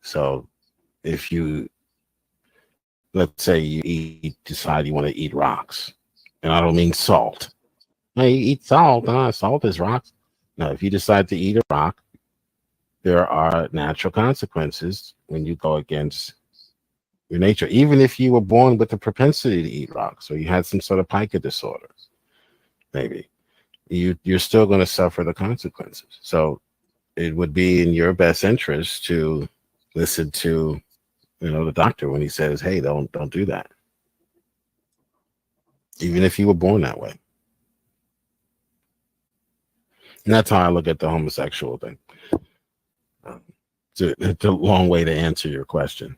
So if you, let's say you decide you want to eat rocks, and I don't mean salt. Hey, you eat salt. Salt is rocks. No, if you decide to eat a rock, there are natural consequences when you go against your nature. Even if you were born with the propensity to eat rocks, or you had some sort of pica disorder, maybe you're still going to suffer the consequences. So it would be in your best interest to listen to, the doctor when he says, "Hey, don't do that," even if you were born that way. And that's how I look at the homosexual thing. It's a long way to answer your question.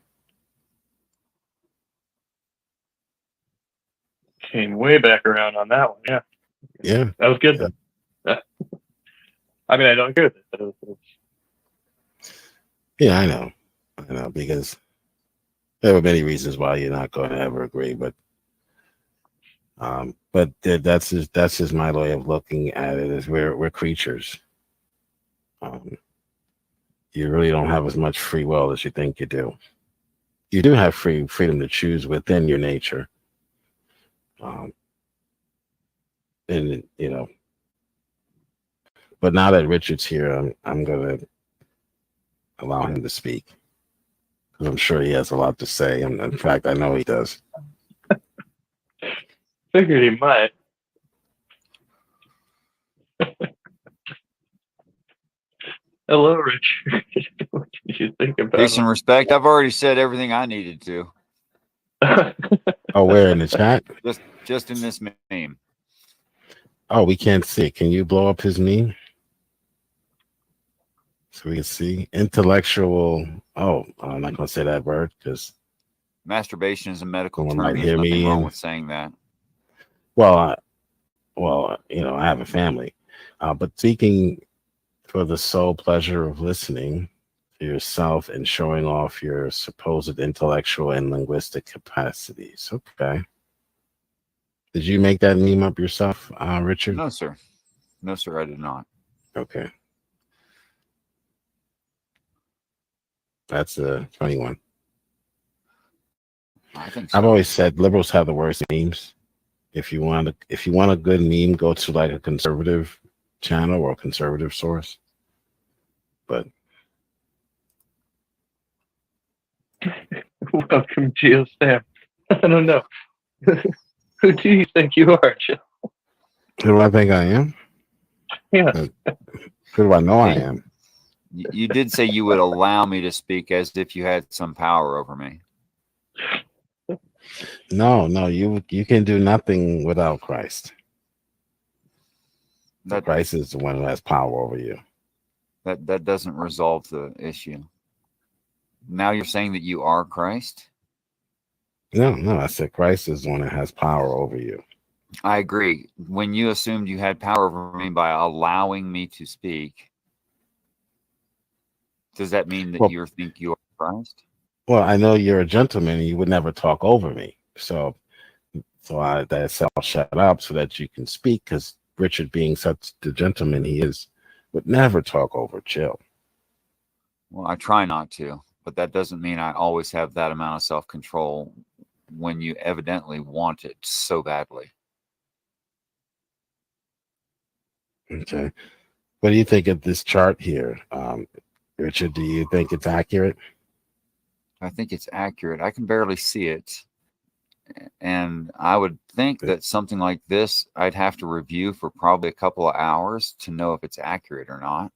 Came way back around on that one. Yeah. Yeah. That was good. Yeah. I mean, I don't agree with it. Yeah, I know, because there are many reasons why you're not going to ever agree, but that's just my way of looking at it. Is we're creatures. You really don't have as much free will as you think you do. You do have freedom to choose within your nature, and But now that Richard's here, I'm gonna allow him to speak, because I'm sure he has a lot to say, and in fact, I know he does. Figured he might. Hello, Rich. What did you think about Peace and respect. I've already said everything I needed to. Oh, where in the chat? Just in this meme. Oh, we can't see. Can you blow up his meme so we can see? Intellectual. Oh, I'm not going to say that word because masturbation is a medical term. Might There's hear nothing me wrong and, with saying that. Well, I have a family, but seeking for the sole pleasure of listening to yourself and showing off your supposed intellectual and linguistic capacities. Okay. Did you make that meme up yourself, Richard? No, sir. No, sir, I did not. Okay. That's a funny one. I think so. I've always said liberals have the worst memes. If you want a good meme, go to like a conservative channel or a conservative source. But welcome, Geo Sam. I don't know. Who do you think you are, Joe? Who do I think I am? Yeah. Who do I know I am? You did say you would allow me to speak as if you had some power over me. No, you can do nothing without Christ. Christ is the one who has power over you. That doesn't resolve the issue. Now you're saying that you are Christ? No, I said Christ is the one that has power over you. I agree. When you assumed you had power over me by allowing me to speak, does that mean that you think you are Christ? Well, I know you're a gentleman and you would never talk over me. So I said I'll shut up so that you can speak, because Richard, being such the gentleman he is, would never talk over Jill. Well, I try not to, but that doesn't mean I always have that amount of self-control when you evidently want it so badly. Okay. What do you think of this chart here, Richard? Do you think it's accurate? I think it's accurate. I can barely see it. And I would think that something like this, I'd have to review for probably a couple of hours to know if it's accurate or not.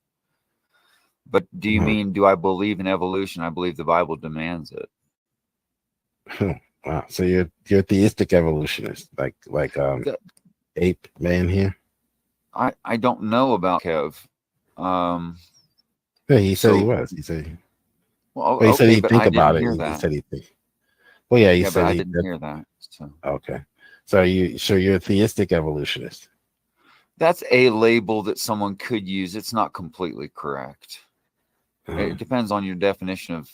But do you mean, do I believe in evolution? I believe the Bible demands it. Wow. So you're a theistic evolutionist, like ape man here? I don't know about Kev. Yeah, he said he was. He said. Well, he said he'd think about it. He said he'd think. Well, yeah, he said but I didn't hear that. So. Okay. So you're a theistic evolutionist. That's a label that someone could use. It's not completely correct. It depends on your definition of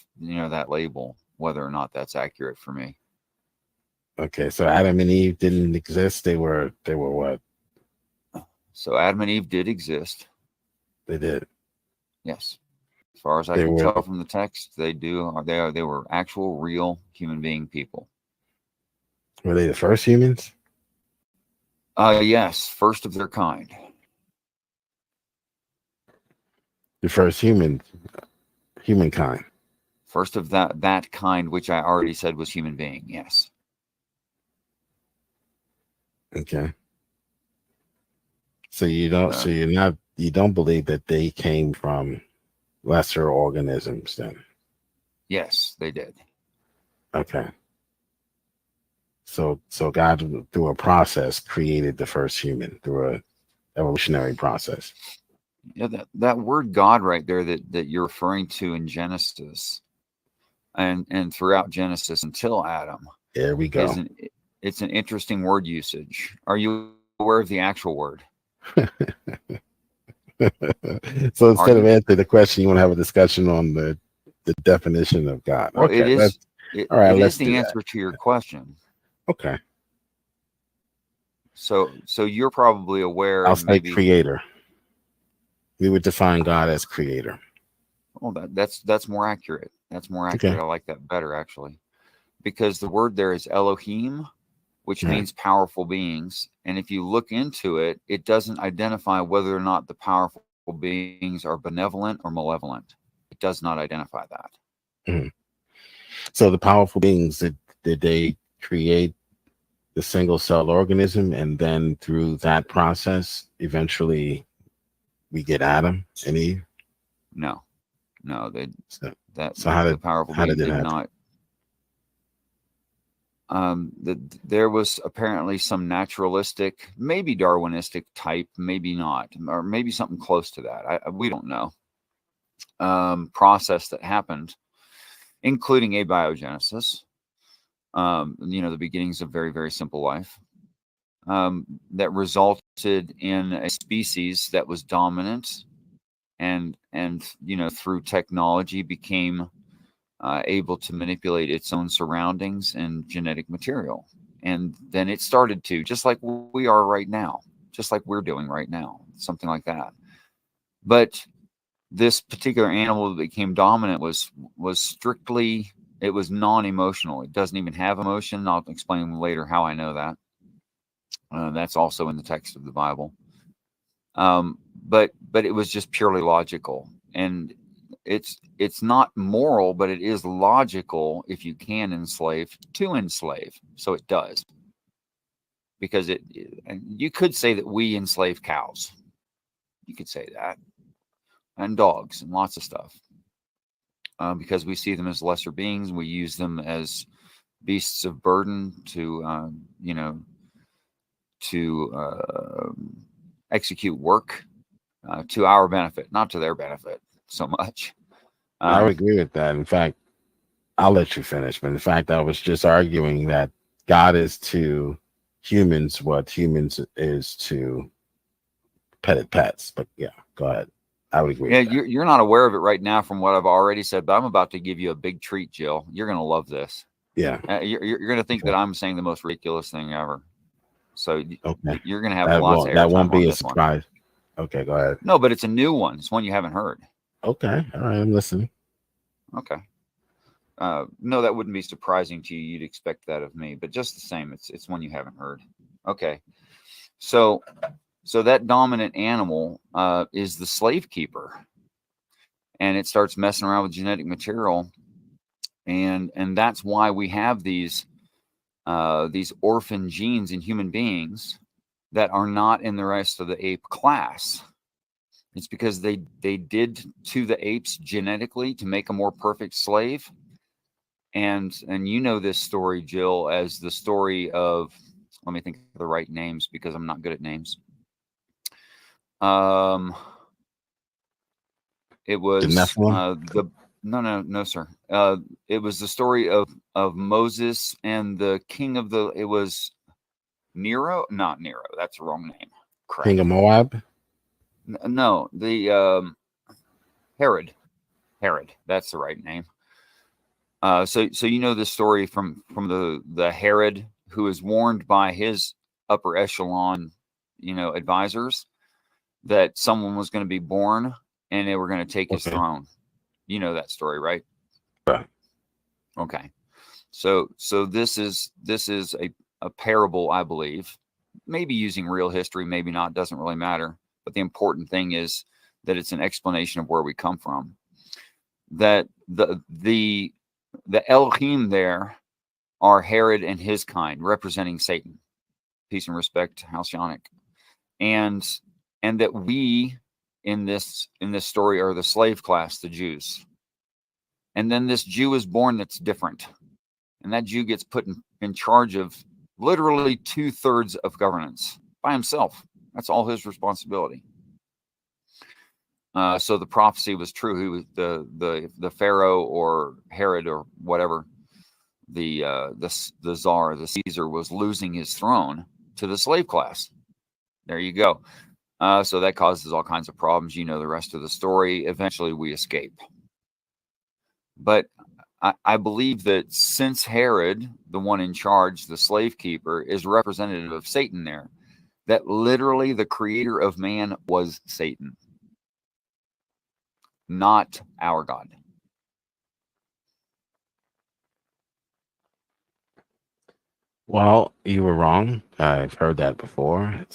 that label, whether or not that's accurate for me. Okay, so Adam and Eve didn't exist. They were what? So Adam and Eve did exist. They did. Yes. As far as I They can were tell from the text, they were actual, real human being people. were they the first humans? Yes, first of their kind. The first humankind. First of that kind, which I already said was human being. Yes. Okay. So you don't believe that they came from lesser organisms then? Yes, they did. Okay. So God, through a process, created the first human through a evolutionary process. Yeah, that word God right there that you're referring to in Genesis and throughout Genesis until Adam There we go. It's an interesting word usage. Are you aware of the actual word? So instead of answering the question, you want to have a discussion on the definition of God. Well, Okay, it let's is do the that. answer to your question. Okay. So you're probably aware I'll of say maybe creator. We would define God as creator. well that's more accurate. That's more accurate. Okay. I like that better actually. Because the word there is Elohim, which Right. means powerful beings. And if you look into it, it doesn't identify whether or not the powerful beings are benevolent or malevolent. It does not identify that. Mhm. So the powerful beings, did they create the single cell organism, and then through that process, eventually we get Adam and Eve? No, So, the powerful how did beings it did happen? not. There was apparently some naturalistic, maybe Darwinistic type, maybe not, or maybe something close to that. We don't know. Process that happened, including abiogenesis. The beginnings of very, very simple life. That resulted in a species that was dominant, and through technology became able to manipulate its own surroundings and genetic material. And then it started to, just like we are right now, just like we're doing right now, something like that. But this particular animal that became dominant was strictly, it was non-emotional. It doesn't even have emotion. I'll explain later how I know that. That's also in the text of the Bible. But it was just purely logical. And it's not moral, but it is logical if you can enslave to enslave. So it does. Because you could say that we enslave cows. You could say that. And dogs and lots of stuff. Because we see them as lesser beings. We use them as beasts of burden to execute work to our benefit, not to their benefit so much. I would agree with that. In fact, I'll let you finish, but in fact, I was just arguing that God is to humans what humans is to petted pets. But yeah, go ahead. I would agree. Yeah, with that. you're not aware of it right now from what I've already said, but I'm about to give you a big treat, Jill. You're going to love this. Yeah. You're going to think that I'm saying the most ridiculous thing ever. So Okay. you're going to have That lots of that won't airtime on be a this one. surprise. Okay, go ahead. No, but it's a new one. It's one you haven't heard. Okay. All right, I'm listening. Okay. No, that wouldn't be surprising to you. You'd expect that of me, but just the same, it's one you haven't heard. Okay. So that dominant animal is the slave keeper, and it starts messing around with genetic material, and that's why we have these orphan genes in human beings that are not in the rest of the ape class. It's because they did to the apes genetically to make a more perfect slave. And you know this story, Jill, as the story of, let me think of the right names because I'm not good at names. It was no, sir. It was the story of Moses and the king of the. It was Nero, not Nero. That's the wrong name. Crap. King of Moab. No, the Herod. Herod. That's the right name. So you know this story from the Herod who is warned by his upper echelon, advisors that someone was going to be born and they were going to take his throne. You know that story, right? Right. Okay. So this is a parable, I believe. Maybe using real history, maybe not, doesn't really matter. But the important thing is that it's an explanation of where we come from. That the Elohim there are Herod and his kind, representing Satan. Peace and respect, Halcyonic. And that we in this story are the slave class, the Jews. And then this Jew is born that's different. And that Jew gets put in charge of literally 2/3 of governance by himself. That's all his responsibility. So the prophecy was true. He was the Pharaoh or Herod or whatever, the czar, the Caesar, was losing his throne to the slave class. There you go. So that causes all kinds of problems. You know the rest of the story. Eventually we escape. But I believe that since Herod, the one in charge, the slave keeper, is representative of Satan there, that literally the creator of man was Satan, not our God. Well, you were wrong. I've heard that before.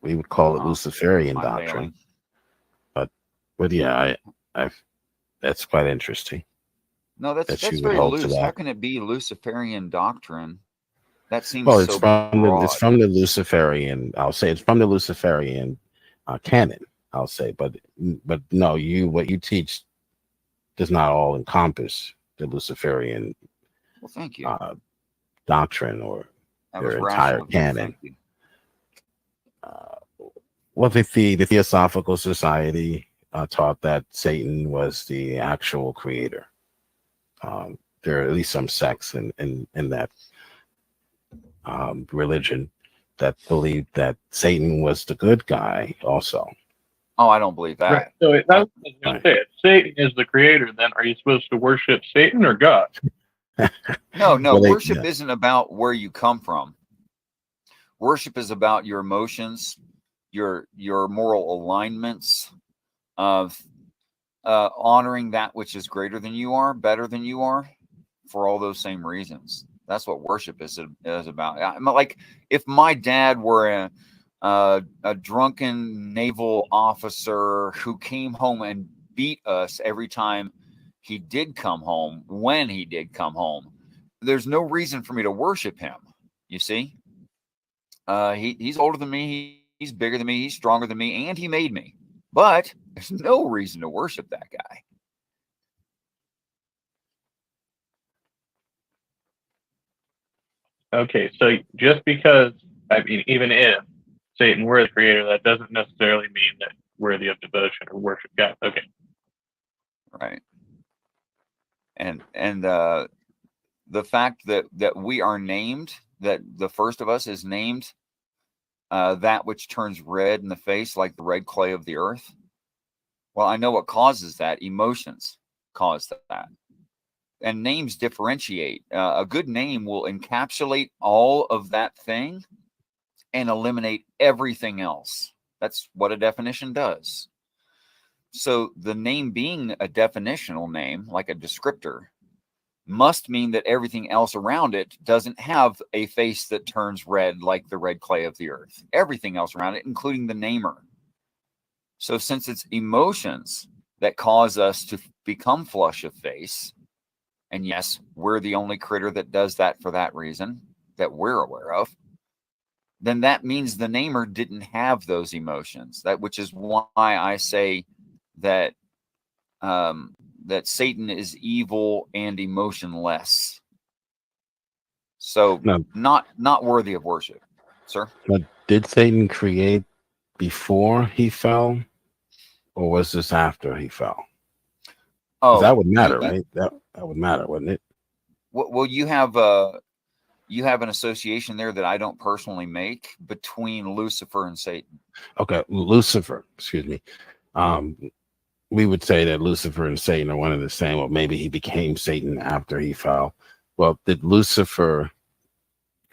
We would call it Luciferian doctrine. But yeah, that's quite interesting. No, that's very loose. How can it be Luciferian doctrine? That seems it's from the Luciferian. I'll say it's from the Luciferian canon. I'll say, but no, what you teach does not all encompass the Luciferian. Well, thank you. Doctrine or their entire canon. Well, the Theosophical Society taught that Satan was the actual creator. There are at least some sects in that religion that believed that Satan was the good guy also. Oh, I don't believe that. Right. So that's what I was going to say. If Satan is the creator, then are you supposed to worship Satan or God? No, worship isn't about where you come from. Worship is about your emotions, your moral alignments of honoring that which is greater than you are, better than you are, for all those same reasons. That's what worship is about. I'm like, if my dad were a drunken naval officer who came home and beat us every time he did come home, when he did come home, there's no reason for me to worship him. You see, he's older than me, he's bigger than me, he's stronger than me, and he made me. But there's no reason to worship that guy. Okay, so just because, even if Satan were the creator, that doesn't necessarily mean that worthy of devotion or worship God. Okay. Right. And the fact that we are named, that the first of us is named that which turns red in the face like the red clay of the earth. Well, I know what causes that. Emotions cause that. And names differentiate. A good name will encapsulate all of that thing and eliminate everything else. That's what a definition does. So the name being a definitional name, like a descriptor, must mean that everything else around it doesn't have a face that turns red like the red clay of the earth. Everything else around it, including the namer. So since it's emotions that cause us to become flush of face, and yes, we're the only critter that does that for that reason that we're aware of, then that means the namer didn't have those emotions. Which is why I say that that Satan is evil and emotionless. So not worthy of worship, sir. But did Satan create before he fell, or was this after he fell? Oh, that would matter, right? That would matter, wouldn't it? Well, you have an association there that I don't personally make between Lucifer and Satan. Okay, Lucifer. Excuse me. We would say that Lucifer and Satan are one and the same. Or maybe he became Satan after he fell. Well, did Lucifer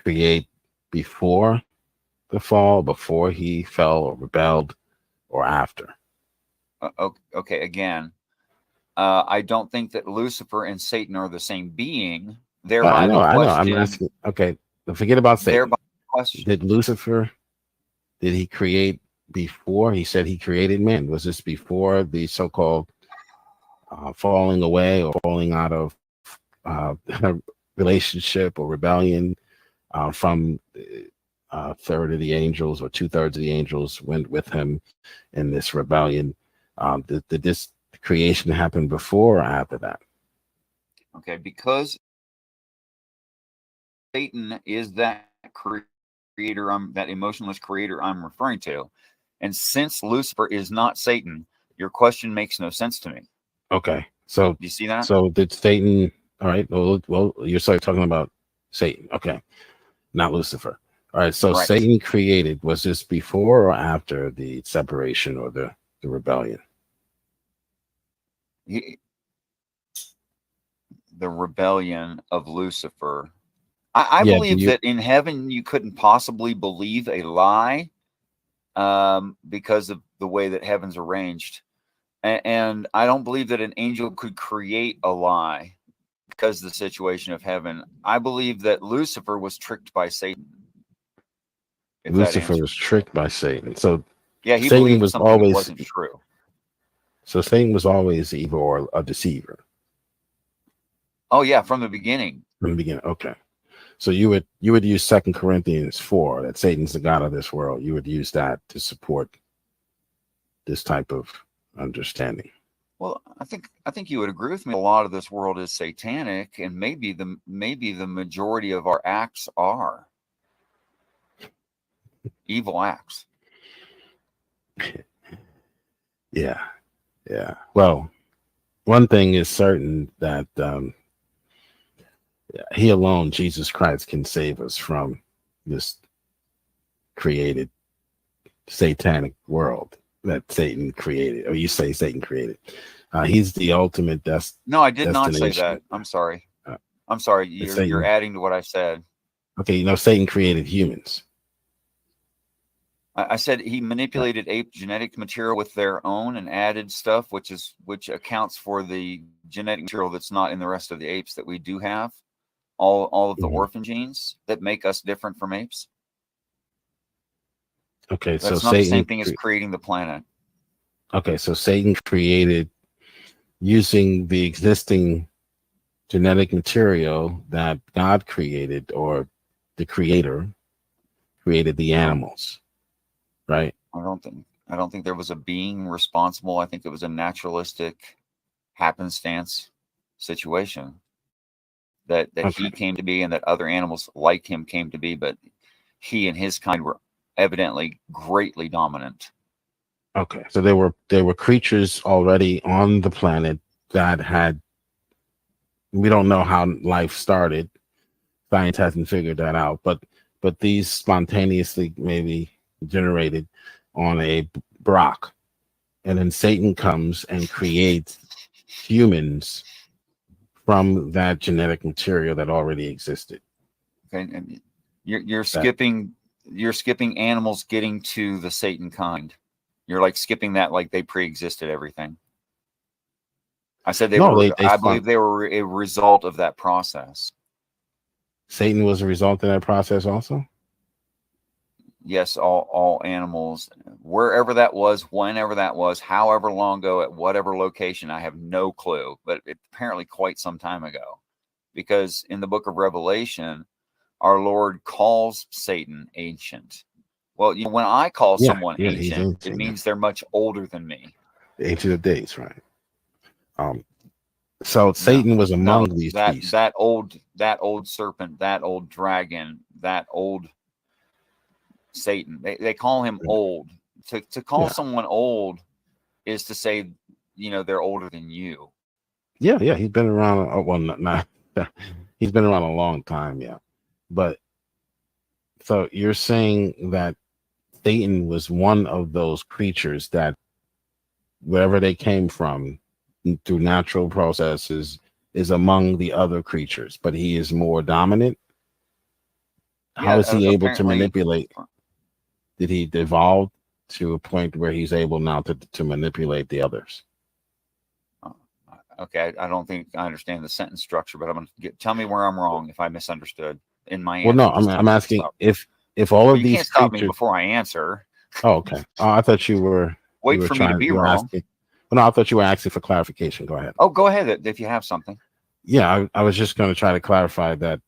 create before the fall, before he fell or rebelled, or after? Okay, again, I don't think that Lucifer and Satan are the same being. I Thereby, know. the I'm question. asking. Okay, forget about Satan. Thereby, the question. Did Lucifer? Did he create before? He said he created man. Was this before the so-called falling away or falling out of relationship or rebellion from a third of the angels or 2/3 of the angels went with him in this rebellion? Did this creation happen before or after that? Okay, because Satan is that creator, that emotionless creator I'm referring to. And since Lucifer is not Satan, your question makes no sense to me. Okay, so Do you see that? So did Satan? All right. Well, you're talking about Satan. Okay, not Lucifer. All right. So Right. Satan created. Was this before or after the separation or the rebellion? The rebellion of Lucifer. I Yeah, believe that in heaven you couldn't possibly believe a lie because of the way that heaven's arranged. And I don't believe that an angel could create a lie because of the situation of heaven. I believe that Lucifer was tricked by Satan. Lucifer was tricked by Satan. So yeah, he Satan believed was something always that wasn't true. So Satan was always evil or a deceiver. Oh yeah, from the beginning. From the beginning. Okay. So you would use 2 Corinthians 4, that Satan's the god of this world. You would use that to support this type of understanding. Well, I think you would agree with me. A lot of this world is satanic, and maybe the majority of our acts are evil acts. Yeah. Well, one thing is certain, that he alone, Jesus Christ, can save us from this created satanic world that Satan created, or you say Satan created. He's the ultimate No, I did not say destination. that. I'm sorry. I'm sorry. You're adding to what I said. Okay, Satan created humans. I said he manipulated ape genetic material with their own and added stuff, which accounts for the genetic material that's not in the rest of the apes that we do have. All of the orphan genes that make us different from apes. Okay, that's so not Satan, the same thing as creating the planet. Okay, so Satan created using the existing genetic material that God created, or the creator created the animals, right? I don't think there was a being responsible. I think it was a naturalistic happenstance situation that he came to be, and that other animals like him came to be, but he and his kind were evidently greatly dominant. Okay, so there were creatures already on the planet that had, we don't know how life started. Science hasn't figured that out, but these spontaneously maybe generated on a rock, and then Satan comes and creates humans from that genetic material that already existed. Okay, and you're skipping animals getting to the Satan kind. You're like skipping that, like they pre-existed everything. I said I believe they were a result of that process. Satan was a result of that process also? Yes, all animals, wherever that was, whenever that was, however long ago, at whatever location, I have no clue, but apparently quite some time ago. Because in the book of Revelation, our Lord calls Satan ancient. Well, when I call someone ancient, it means they're much older than me. The Ancient of Days, right? So Satan was among these beasts. That old serpent, that old dragon, that old Satan. They call him old. To call someone old is to say, they're older than you. Yeah, he's been around. Well, not he's been around a long time, yeah. But so you're saying that Satan was one of those creatures that, wherever they came from through natural processes, is among the other creatures, but he is more dominant. How is he able to manipulate? Did he evolve to a point where he's able now to manipulate the others? Okay, I don't think I understand the sentence structure, but I'm gonna tell me where I'm wrong if I misunderstood in my Well, answer. no, I'm asking if all Well, of you these can't stop me creatures. before I answer. Oh, okay. Oh, I thought you were Wait for me to be you were wrong. asking. Well, no, I thought you were asking for clarification. Go ahead. Oh, go ahead if you have something. Yeah, I was just going to try to clarify that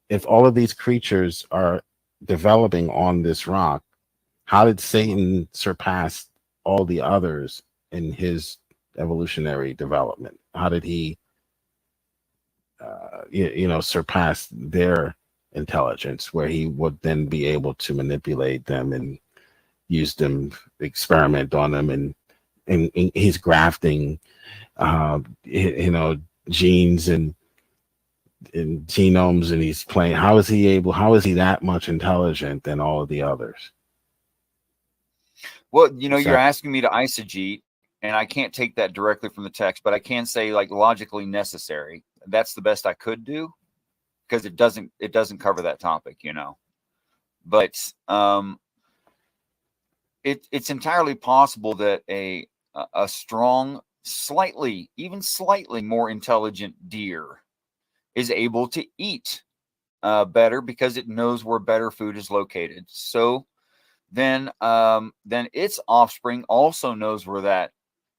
if all of these creatures are developing on this rock, how did Satan surpass all the others in his evolutionary development? How did he, surpass their intelligence, where he would then be able to manipulate them and use them, experiment on them, and he's grafting, genes and genomes, and he's playing. How is he that much intelligent than all of the others? Well, you're asking me to eisegete, and I can't take that directly from the text, but I can say like logically necessary. That's the best I could do, because it doesn't cover that topic, But it's entirely possible that a strong, even slightly more intelligent deer is able to eat better because it knows where better food is located. So then its offspring also knows where that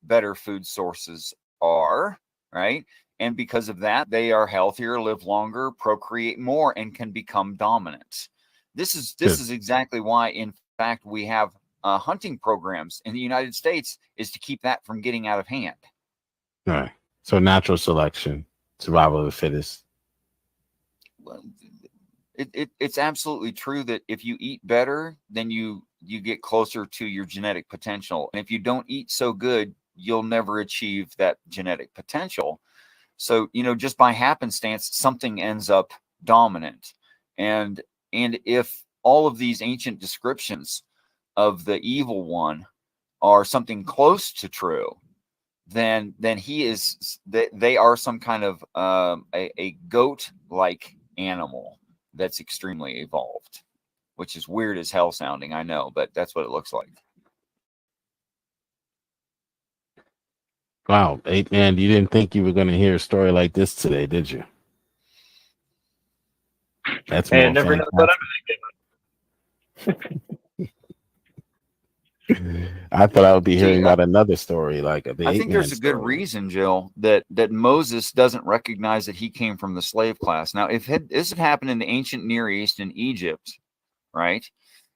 better food sources are, right? And because of that, they are healthier, live longer, procreate more, and can become dominant. This is exactly why, in fact, we have hunting programs in the United States, is to keep that from getting out of hand. All right. So natural selection, survival of the fittest. Well, it's absolutely true that if you eat better, then you get closer to your genetic potential. And if you don't eat so good, you'll never achieve that genetic potential. So, just by happenstance, something ends up dominant. And if all of these ancient descriptions of the evil one are something close to true, then they are some kind of a goat-like animal that's extremely evolved, which is weird as hell sounding, I know, but that's what it looks like. Wow, 8-Man, you didn't think you were going to hear a story like this today, did you? That's more never know what I thought I would be hearing about another story like the I think there's a good reason, Jill, that Moses doesn't recognize that he came from the slave class. Now, if this had happened in the ancient Near East in Egypt, right,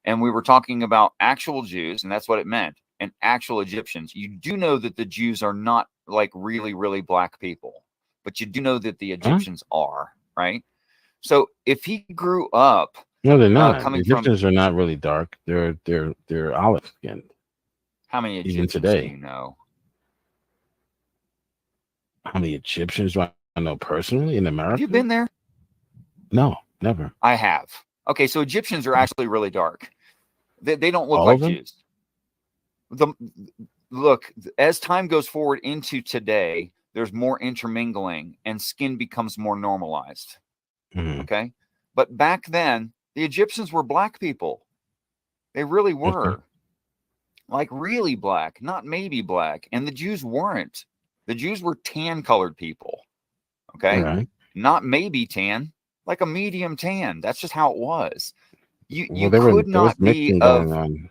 and we were talking about actual Jews, and that's what it meant, and actual Egyptians, you do know that the Jews are not like really, really black people, but you do know that the Egyptians are, right? So if he grew up, no, they're not. The Egyptians are not really dark. They're olive skinned. How many Egyptians today? Do you know? How many Egyptians do I know personally in America? Have you been there? No, never. I have. Okay, so Egyptians are actually really dark. They don't look All like of them? Jews. Look, as time goes forward into today, there's more intermingling and skin becomes more normalized. Mm-hmm. Okay, but back then the Egyptians were black people. They really were. Okay. Like really black, not maybe black. And the Jews weren't. The Jews were tan colored people. Okay. Right. Not maybe tan, like a medium tan. That's just how it was. You there could not was be going on.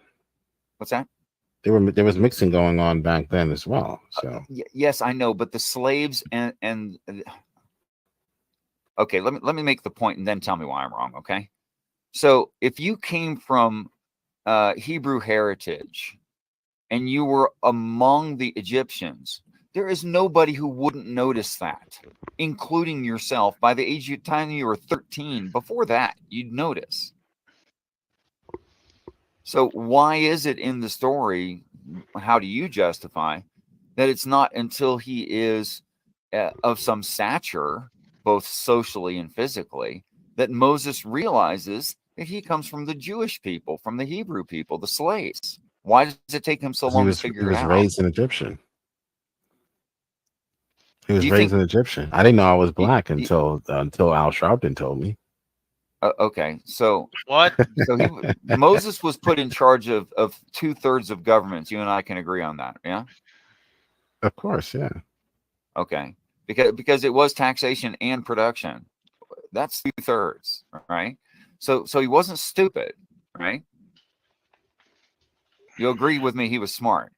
What's that? There was mixing going on back then as well. So yes, I know, but the slaves and okay, let me make the point and then tell me why I'm wrong. Okay. So if you came from Hebrew heritage and you were among the Egyptians, there is nobody who wouldn't notice that, including yourself. By the time you were 13, before that, you'd notice. So why is it in the story, how do you justify that it's not until he is of some stature, both socially and physically, that Moses realizes that he comes from the Jewish people, from the Hebrew people, the slaves? Why does it take him so long to figure it out? He was raised an Egyptian. He was raised an Egyptian. I didn't know I was black until Al Sharpton told me. Okay, so what? So Moses was put in charge of 2/3 of governments. You and I can agree on that, yeah? Of course, yeah. Okay, because it was taxation and production. That's 2/3, right? So he wasn't stupid, right? You agree with me? He was smart.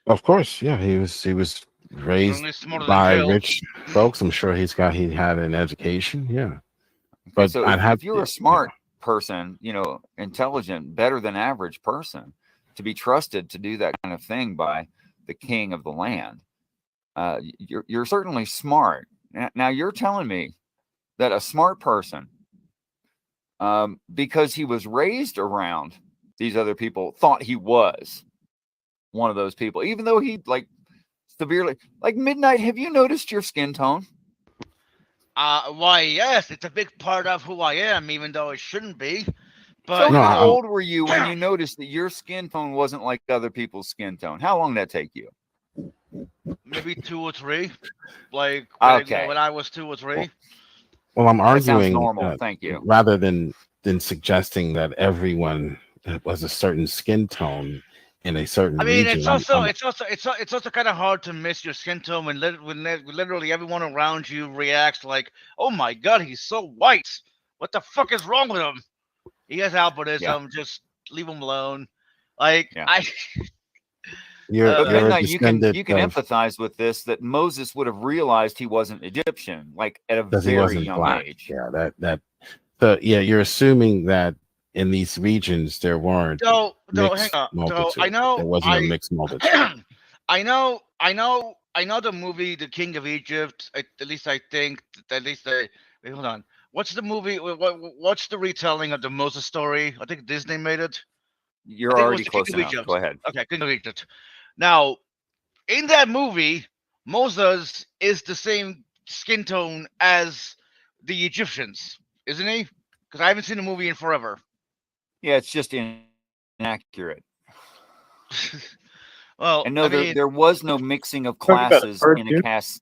Of course, yeah. He was raised Certainly smarter than by Bill. rich folks. I'm sure he had an education. Yeah, Okay, but so I'd have if you're a smart person, intelligent, better than average person, to be trusted to do that kind of thing by the king of the land, you're certainly smart. Now you're telling me that a smart person, because he was raised around these other people, thought he was one of those people, even though he severely Midnight. Have you noticed your skin tone? Why, yes, it's a big part of who I am, even though it shouldn't be. But So No, how old were you when you noticed that your skin tone wasn't like other people's skin tone? How long did that take you? maybe 2 or 3, when I was 2 or 3. Well, I'm That sounds arguing normal. Thank you. rather than suggesting that everyone was a certain skin tone in a certain I mean, region. it's also kind of hard to miss your skin tone when literally everyone around you reacts like, "Oh my God, he's so white! What the fuck is wrong with him? He has albinism. Just leave him alone." Like Yeah. You're But a Midnight, you can descendant of- empathize with this, that Moses would have realized he wasn't Egyptian, at a because he very wasn't young black. age. Yeah, so yeah, you're assuming that in these regions there weren't hang mixed on. multitude. I know there wasn't a mixed multitude. I know the movie The King of Egypt. At least I think. Wait, hold on. What's the movie? What's the retelling of the Moses story? I think Disney made it. You're I think it already was The King close of enough. Egypt. Go ahead. Okay, King of Egypt. Now, in that movie, Moses is the same skin tone as the Egyptians, isn't he? Because I haven't seen the movie in forever. Yeah, it's just inaccurate. Well, And no, I mean, there was no mixing of Talking about classes Earth, in a dude. caste.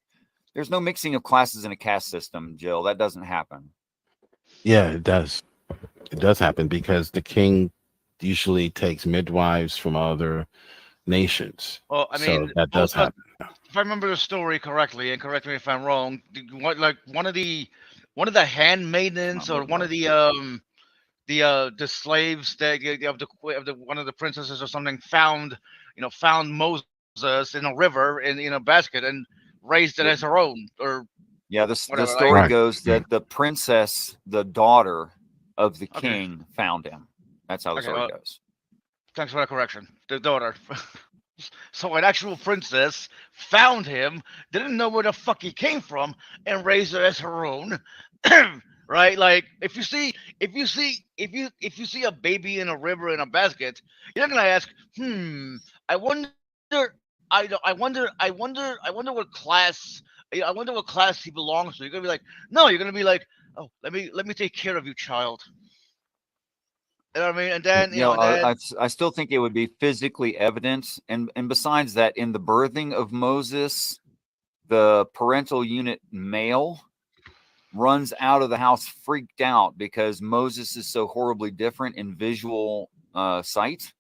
There's no mixing of classes in a caste system, Jill. That doesn't happen. Yeah, it does. It does happen because the king usually takes midwives from other nations. well, I So mean, that does happen. if I remember the story correctly, and correct me if I'm wrong, one of the handmaidens or one of the slaves that of the one of the princesses or something found Moses in a river in a basket and raised it as her own or Yeah, the whatever. story Right. goes that the princess, the daughter of the Okay. king, found him. That's how the Okay, story well, goes. Thanks for that correction. The daughter. So an actual princess found him, didn't know where the fuck he came from, and raised her as her own. Right? Like if you see a baby in a river in a basket, you're not gonna ask, I wonder I wonder what class he belongs to. You're gonna be like, no, you're gonna be like, oh, let me take care of you, child. You know what I mean? And then I still think it would be physically evident, and besides that, in the birthing of Moses, the parental unit male runs out of the house freaked out because Moses is so horribly different in visual sight,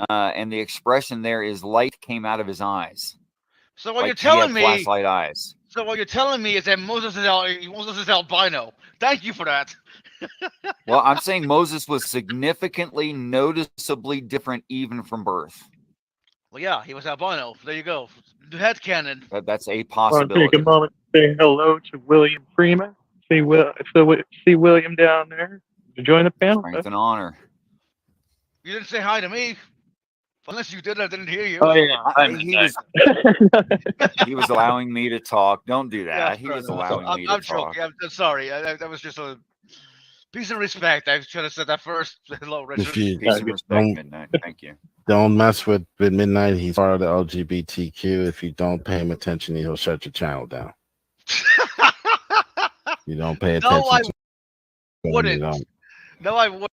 and the expression there is light came out of his eyes. so what Like you're he had telling me flashlight eyes. So what you're telling me is that Moses is albino. Thank you for that. Well, I'm saying Moses was significantly, noticeably different even from birth. Well, yeah, he was albino. There you go. The headcanon. That's a I want to possibility. take a moment to say hello to William Freeman. See William down there to join the panel. Strength and honor. You didn't say hi to me. Unless you did, I didn't hear you. Oh yeah, He was allowing me to talk. Don't do that. Yeah, He fair was enough. allowing me to I'm talk. joking. I'm sorry. That was just a piece of respect. I should have said that first. Hello, If Richard. you Peace and respect, Midnight. Thank you. don't mess with Midnight, he's part of the LGBTQ. If you don't pay him attention, he'll shut your channel down. You don't pay attention. No, I to him, wouldn't. you don't. No, I wouldn't.